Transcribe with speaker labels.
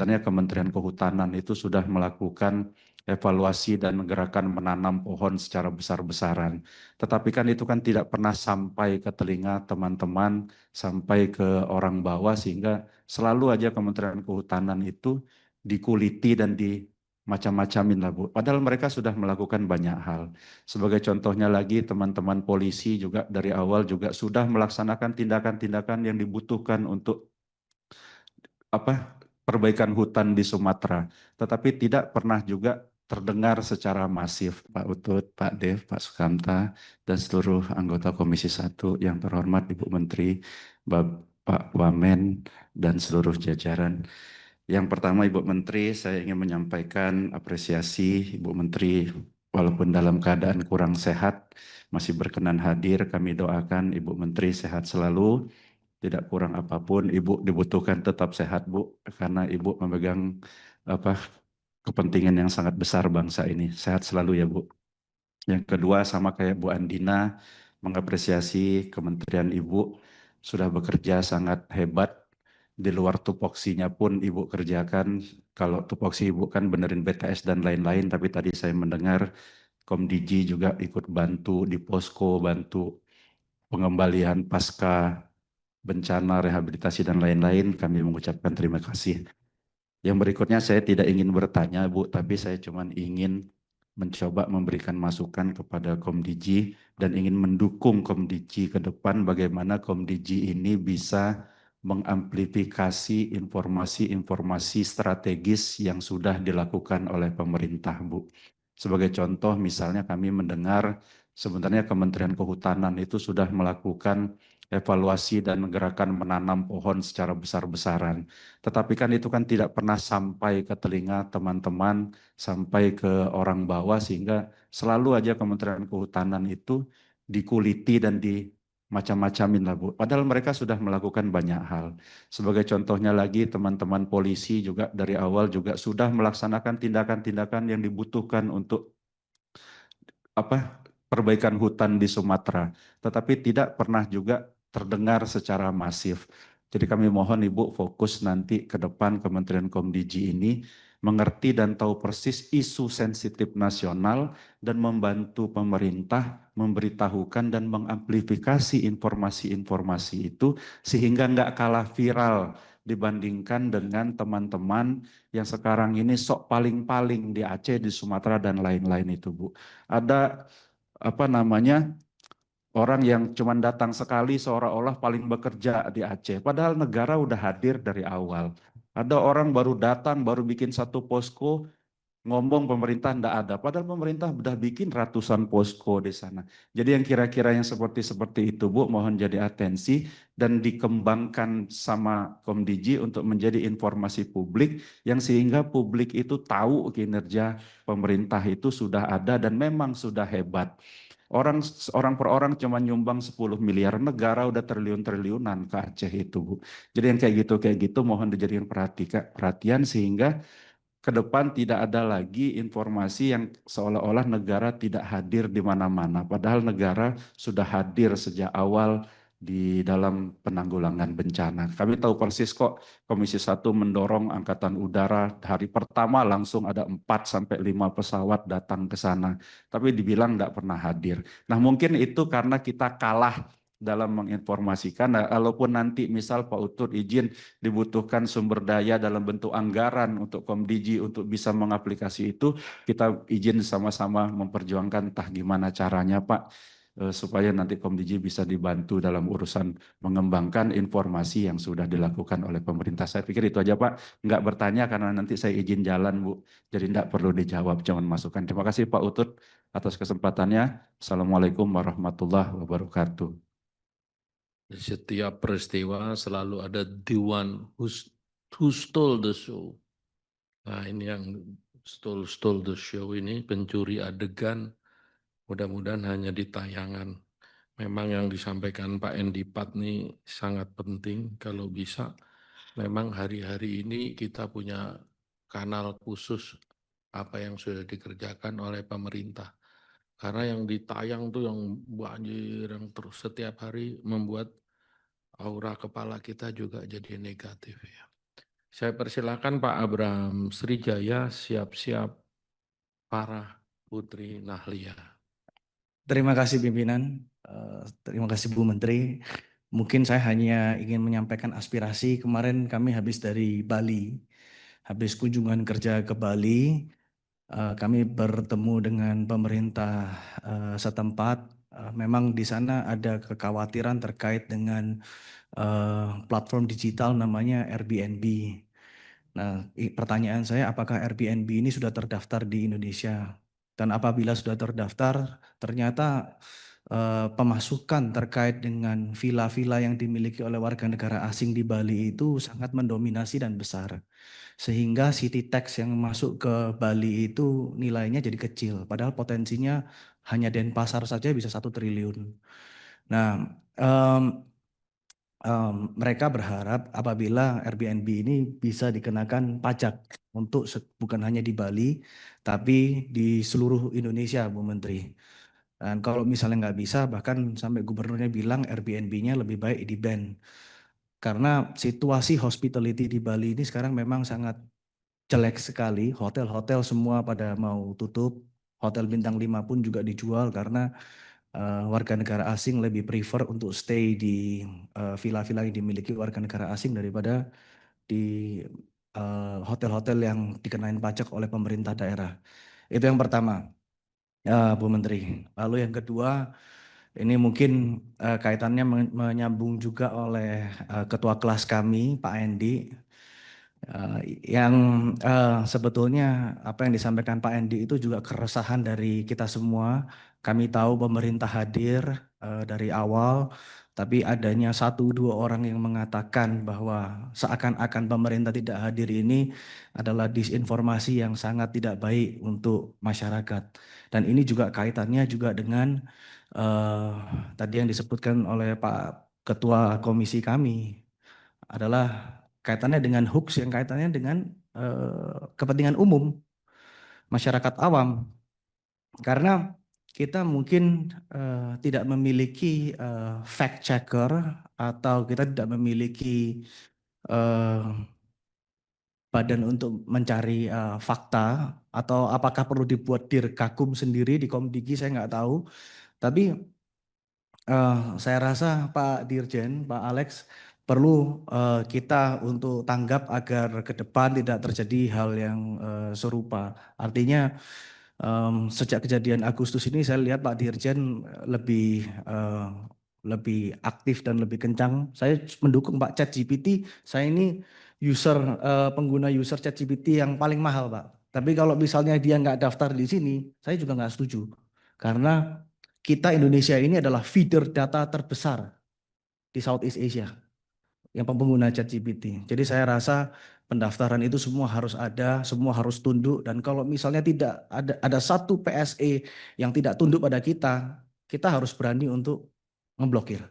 Speaker 1: sebenarnya Kementerian Kehutanan itu sudah melakukan evaluasi dan gerakan menanam pohon secara besar-besaran. Tetapi kan itu kan tidak pernah sampai ke telinga teman-teman, sampai ke orang bawah, sehingga selalu aja Kementerian Kehutanan itu dikuliti dan macam-macamin lah Bu. Padahal mereka sudah melakukan banyak hal. Sebagai contohnya lagi, teman-teman polisi juga dari awal juga sudah melaksanakan tindakan-tindakan yang dibutuhkan untuk perbaikan hutan di Sumatera, tetapi tidak pernah juga terdengar secara masif. Pak Utut, Pak Dev, Pak Sukamta, dan seluruh anggota Komisi 1 yang terhormat, Ibu Menteri, Pak Wamen, dan seluruh jajaran. Yang pertama, Ibu Menteri, saya ingin menyampaikan apresiasi Ibu Menteri, walaupun dalam keadaan kurang sehat, masih berkenan hadir. Kami doakan Ibu Menteri sehat selalu, tidak kurang apapun. Ibu dibutuhkan tetap sehat, Bu, karena Ibu memegang apa kepentingan yang sangat besar bangsa ini. Sehat selalu ya, Bu. Yang kedua, sama kayak Bu Andina, mengapresiasi Kementerian Ibu sudah bekerja sangat hebat. Di luar tupoksinya pun Ibu kerjakan. Kalau tupoksi Ibu kan benerin BTS dan lain-lain, tapi tadi saya mendengar Komdiji juga ikut bantu di posko, bantu pengembalian pasca bencana, rehabilitasi, dan lain-lain. Kami mengucapkan terima kasih. Yang berikutnya saya tidak ingin bertanya, Bu, tapi saya cuma ingin mencoba memberikan masukan kepada Komdiji dan ingin mendukung Komdiji ke depan bagaimana Komdiji ini bisa mengamplifikasi informasi-informasi strategis yang sudah dilakukan oleh pemerintah, Bu. Sebagai contoh, misalnya kami mendengar sebenarnya Kementerian Kehutanan itu sudah melakukan evaluasi dan gerakan menanam pohon secara besar-besaran. Tetapi kan itu kan tidak pernah sampai ke telinga teman-teman, sampai ke orang bawah, sehingga selalu aja Kementerian Kehutanan itu dikuliti dan macam-macamin lah Bu. Padahal mereka sudah melakukan banyak hal. Sebagai contohnya lagi, teman-teman polisi juga dari awal juga sudah melaksanakan tindakan-tindakan yang dibutuhkan untuk perbaikan hutan di Sumatera, tetapi tidak pernah juga terdengar secara masif. Jadi kami mohon Ibu fokus nanti ke depan Kementerian Komdiji ini mengerti dan tahu persis isu sensitif nasional dan membantu pemerintah memberitahukan dan mengamplifikasi informasi-informasi itu sehingga nggak kalah viral dibandingkan dengan teman-teman yang sekarang ini sok paling-paling di Aceh, di Sumatera, dan lain-lain itu, Bu. Ada orang yang cuma datang sekali seolah-olah paling bekerja di Aceh. Padahal negara udah hadir dari awal. Ada orang baru datang, baru bikin satu posko, ngomong pemerintah enggak ada. Padahal pemerintah udah bikin ratusan posko di sana. Jadi yang kira-kira yang seperti itu, Bu, mohon jadi atensi dan dikembangkan sama Komdiji untuk menjadi informasi publik yang sehingga publik itu tahu kinerja pemerintah itu sudah ada dan memang sudah hebat. Orang per orang cuma nyumbang 10 miliar, negara udah triliun-triliunan ke Aceh itu, Bu. Jadi yang kayak gitu mohon dijadikan perhatian sehingga ke depan tidak ada lagi informasi yang seolah-olah negara tidak hadir di mana-mana. Padahal negara sudah hadir sejak awal di dalam penanggulangan bencana. Kami tahu persis kok Komisi 1 mendorong Angkatan Udara hari pertama langsung ada 4 sampai 5 pesawat datang ke sana. Tapi dibilang tidak pernah hadir. Nah mungkin itu karena kita kalah dalam menginformasikan. Nah, walaupun nanti misal Pak Utut izin dibutuhkan sumber daya dalam bentuk anggaran untuk Komdiji untuk bisa mengaplikasi itu, kita izin sama-sama memperjuangkan entah gimana caranya Pak, supaya nanti Komdiji bisa dibantu dalam urusan mengembangkan informasi yang sudah dilakukan oleh pemerintah. Saya pikir itu aja Pak, nggak bertanya karena nanti saya izin jalan Bu, jadi nggak perlu dijawab, cuman masukan. Terima kasih Pak Utut atas kesempatannya. Assalamualaikum warahmatullahi wabarakatuh.
Speaker 2: Di setiap peristiwa selalu ada the one who stole the show. Nah ini yang stole the show ini, pencuri adegan, mudah-mudahan hanya di tayangan. Memang yang disampaikan Pak Endipat ini sangat penting, kalau bisa memang hari-hari ini kita punya kanal khusus apa yang sudah dikerjakan oleh pemerintah. Karena yang ditayang tuh yang banjir, yang terus setiap hari membuat aura kepala kita juga jadi negatif ya. Saya persilakan Pak Abraham Srijaya siap-siap para Putri Nahlia.
Speaker 3: Terima kasih pimpinan, terima kasih Bu Menteri. Mungkin saya hanya ingin menyampaikan aspirasi. Kemarin kami habis dari Bali, habis kunjungan kerja ke Bali. Kami bertemu dengan pemerintah setempat. Memang di sana ada kekhawatiran terkait dengan platform digital namanya Airbnb. Nah, pertanyaan saya, apakah Airbnb ini sudah terdaftar di Indonesia? Dan apabila sudah terdaftar, ternyata pemasukan terkait dengan villa-villa yang dimiliki oleh warga negara asing di Bali itu sangat mendominasi dan besar. Sehingga city tax yang masuk ke Bali itu nilainya jadi kecil. Padahal potensinya hanya Denpasar saja bisa 1 triliun. Nah, em, mereka berharap apabila Airbnb ini bisa dikenakan pajak untuk bukan hanya di Bali, tapi di seluruh Indonesia, Bu Menteri. Dan kalau misalnya nggak bisa, bahkan sampai gubernurnya bilang Airbnb-nya lebih baik di-ban. Karena situasi hospitality di Bali ini sekarang memang sangat jelek sekali. Hotel-hotel semua pada mau tutup. Hotel bintang 5 pun juga dijual karena warga negara asing lebih prefer untuk stay di villa-villa yang dimiliki warga negara asing daripada di hotel-hotel yang dikenain pajak oleh pemerintah daerah. Itu yang pertama, Bu Menteri. Lalu yang kedua, ini mungkin kaitannya menyambung juga oleh ketua kelas kami, Pak Endi. Yang sebetulnya apa yang disampaikan Pak Endi itu juga keresahan dari kita semua. Kami tahu pemerintah hadir dari awal, tapi adanya 1-2 orang yang mengatakan bahwa seakan-akan pemerintah tidak hadir ini adalah disinformasi yang sangat tidak baik untuk masyarakat. Dan ini juga kaitannya juga dengan tadi yang disebutkan oleh Pak Ketua Komisi kami adalah kaitannya dengan hoax yang kaitannya dengan kepentingan umum masyarakat awam. Karena kita mungkin tidak memiliki fact checker atau kita tidak memiliki eh, badan untuk mencari fakta atau apakah perlu dibuat dirgakum sendiri di Komdigi saya nggak tahu. Tapi saya rasa Pak Dirjen, Pak Alex, perlu kita untuk tanggap agar ke depan tidak terjadi hal yang serupa. Artinya sejak kejadian Agustus ini saya lihat Pak Dirjen lebih aktif dan lebih kencang. Saya mendukung Pak ChatGPT. Saya ini pengguna user ChatGPT yang paling mahal, Pak. Tapi kalau misalnya dia nggak daftar di sini, saya juga nggak setuju. Karena kita Indonesia ini adalah feeder data terbesar di Southeast Asia yang pengguna ChatGPT. Jadi saya rasa pendaftaran itu semua harus ada, semua harus tunduk, dan kalau misalnya tidak ada satu PSE yang tidak tunduk pada kita harus berani untuk memblokir.